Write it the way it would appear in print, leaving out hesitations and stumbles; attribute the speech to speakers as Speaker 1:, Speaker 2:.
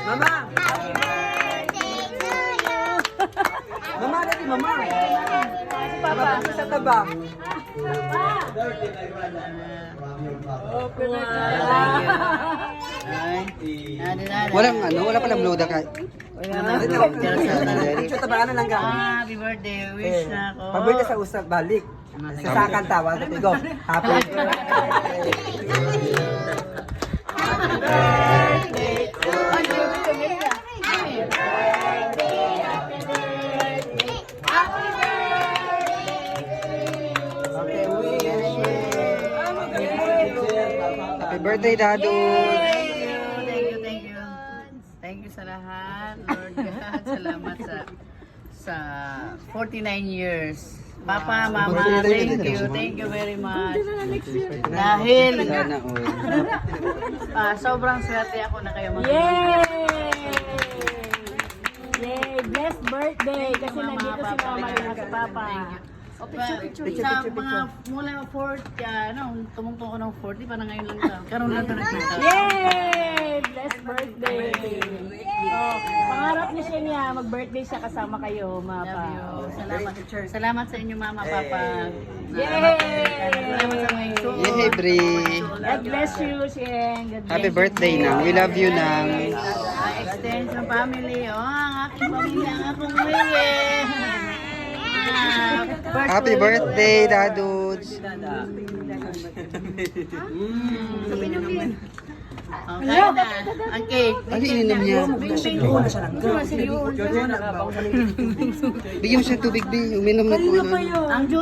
Speaker 1: Mama! Mama, dali, mama! Papa, sa taba.
Speaker 2: Walang ano, wala palang bloda ka.
Speaker 1: Ito, tabaan na lang ka.
Speaker 3: Happy birthday, wish na ako.
Speaker 1: Pabirthday sa usap, balik. Sa tawag, go. Happy birthday.
Speaker 2: Happy birthday, Dadu.
Speaker 3: Thank you sa lahat, Lord God. Salamat sa 49 years. Papa, Mama, thank you very much. Dahil sobrang swerte ako na kayo mag-
Speaker 4: Yay! Blessed birthday! Kasi nandito si Mama at si Papa.
Speaker 3: Sa mga mula 40, tumungtong ko ng 40, parang ngayon lang ka. Karoon lang ka nakita.
Speaker 4: Yay! Blessed birthday! Oh, pangarap ni siya niya, mag-birthday siya kasama kayo, Mapa.
Speaker 3: Salamat sa inyo, Mama, Papa.
Speaker 4: Yay!
Speaker 3: Salamat sa mga ito.
Speaker 2: Yay, Bri.
Speaker 4: God bless you, Sheng. God bless
Speaker 2: Happy birthday, Nang. We love you, Nang.
Speaker 3: Extension family. Ang aking pamilya, ang akong uwi.
Speaker 2: Happy birthday, Dadudes.
Speaker 3: Okay na. Ang cake.
Speaker 2: Ano ininom niya? Bigyan mo siya tubig, Bi. Uminom na po.
Speaker 3: Ang